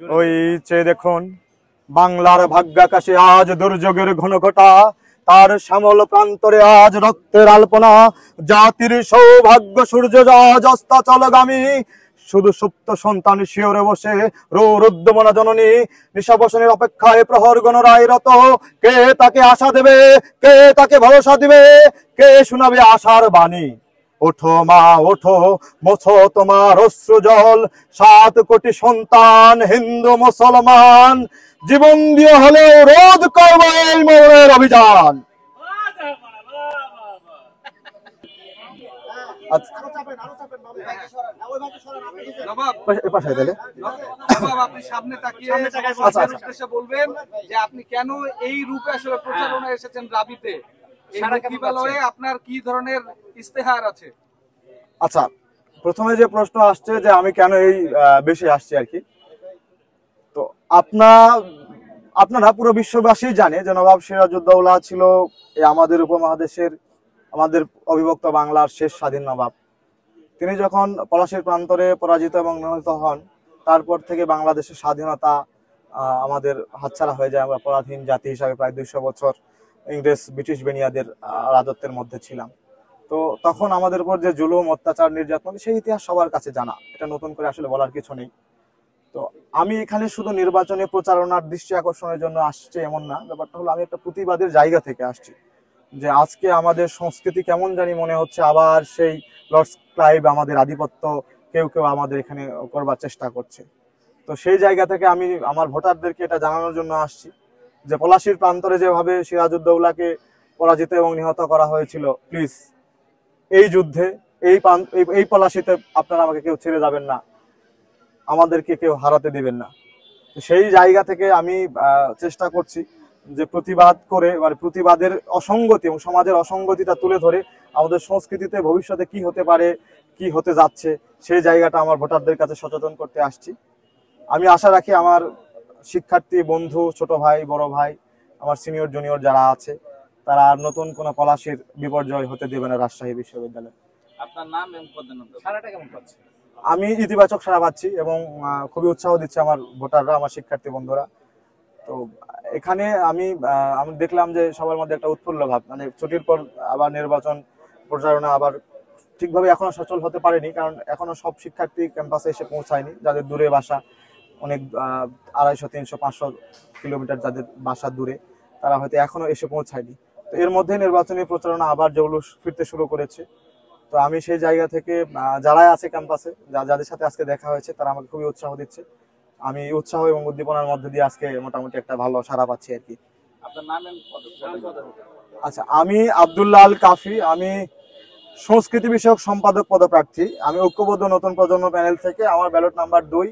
ওই চেয়ে দেখুন বাংলার ভাগ্যাকাশে আজ দুর্যোগের ঘনঘটা, তার শ্যামল প্রান্তরে আজ রক্তের আলপনা। জাতির সৌভাগ্য সূর্য আজ অস্তাচলগামী, শুধু সুপ্ত সন্তান শিওরে বসে রুদ্যমনা জননী নিশাবসনের অপেক্ষায় প্রহর গণরায় রত। কে তাকে আশা দেবে, কে তাকে ভরসা দিবে, কে শোনাবে আশার বাণী? ওঠো মা ওঠো, মোছো তোমার অশ্রু জল, 7 কোটি সন্তান হিন্দু মুসলমান জীবন দিয়ে হলেও রোধ করবো এই মোড়ের অভিযান। আপনি সামনে তাকিয়ে বলবেন যে আপনি কেন এই রূপে আসলে প্রচারণা এসেছেন রাবিতে, আপনার কি ধরনের ইস্তেহার আছে? আচ্ছা, প্রথমে যে প্রশ্ন আসছে যে আমি কেন এই বেশি আসছি আর কি, তো আপনারা পুরো বিশ্ববাসী জানে যে নবাব সিরাজউদ্দৌলা ছিল আমাদের উপমহাদেশের, আমাদের অবিভক্ত বাংলার শেষ স্বাধীন নবাব। তিনি যখন পলাশীর প্রান্তরে পরাজিত এবং নিহত হন, তারপর থেকে বাংলাদেশের স্বাধীনতা আমাদের হাতছাড়া হয়ে যায়। আমরা পরাধীন জাতি হিসাবে প্রায় 200 বছর ইংরেজ ব্রিটিশ বেনিয়াদের রাজত্বের মধ্যে ছিলাম। তো তখন আমাদের উপর যে জুলুম, অত্যাচার, নির্যাতন, সেই ইতিহাস সবার কাছে জানা, এটা নতুন করে আসলে বলার কিছু নেই। তো আমি এখানে শুধু নির্বাচনী প্রচারণার দৃষ্টি আকর্ষণের জন্য আসছি এমন না, ব্যাপারটা হলো আমি একটা প্রতিবাদের জায়গা থেকে আসছি। যে আজকে আমাদের সংস্কৃতি কেমন জানি মনে হচ্ছে আবার সেই লর্ডস ক্লাইভ, আমাদের আধিপত্য কেউ কেউ আমাদের এখানে করবার চেষ্টা করছে। তো সেই জায়গা থেকে আমি আমার ভোটারদেরকে এটা জানানোর জন্য আসছি যে পলাশীর প্রান্তরে যেভাবে সিরাজউদ্দৌলাকে পরাজিত এবং নিহত করা হয়েছিল, প্লিজ এই যুদ্ধে এই পলাশীতে আপনারা আমাকে কেউ ছেড়ে যাবেন না, আমাদেরকে কেউ হারাতে দিবেন না। সেই জায়গা থেকে আমি চেষ্টা করছি যে প্রতিবাদ করে, মানে প্রতিবাদের অসঙ্গতি এবং সমাজের অসঙ্গতিটা তুলে ধরে আমাদের সংস্কৃতিতে ভবিষ্যতে কি হতে পারে, কি হতে যাচ্ছে, সেই জায়গাটা আমার ভোটারদের কাছে সচেতন করতে আসছি। আমি আশা রাখি আমার শিক্ষার্থী বন্ধু, ছোট ভাই, বড় ভাই, আমার সিনিয়র জুনিয়র যারা আছে, তারা আর নতুন কোনো পলাশীর বিপর্যয় হতে দেবে না রাজশাহী বিশ্ববিদ্যালয়ে। আপনার নাম এবং পদনামটা, সারাটা কেমন পাচ্ছে? আমি ইতিবাচক সাড়া পাচ্ছি এবং খুবই উৎসাহ দিচ্ছে আমার ভোটাররা, আমার শিক্ষার্থী বন্ধুরা। তো এখানে আমি দেখলাম যে সবার মধ্যে একটা উৎফুল্ল ভাব, মানে ছুটির পর আবার নির্বাচন প্রচারণা আবার ঠিকভাবে এখনো সচল হতে পারেনি, কারণ এখনো সব শিক্ষার্থী ক্যাম্পাসে এসে পৌঁছায়নি। যাদের দূরে বাসা, অনেক 250, 300, 500 কিলোমিটার যাদের বাসা দূরে, তারা হয়তো এখনো এসে পৌঁছায়নি। তো এর মধ্যে নির্বাচনী প্রচারণা আবার জৌলুস ফিরতে শুরু করেছে। তো আমি সেই জায়গা থেকে যারা আছে ক্যাম্পাসে, যাদের সাথে আজকে দেখা হয়েছে, তারা আমাকে খুবই উৎসাহ দিচ্ছে। আমি উৎসাহ এবং উদ্দীপনার মধ্যে দিয়ে আজকে মোটামুটি একটা ভালো সাড়া পাচ্ছি আর কি। আপনার নাম? আচ্ছা, আমি আব্দুল্লাহ আল কাফি, আমি সংস্কৃতি বিষয়ক সম্পাদক পদপ্রার্থী। আমি ঐক্যবদ্ধ নতুন প্রজন্ম প্যানেল থেকে, আমার ব্যালট নাম্বার 2।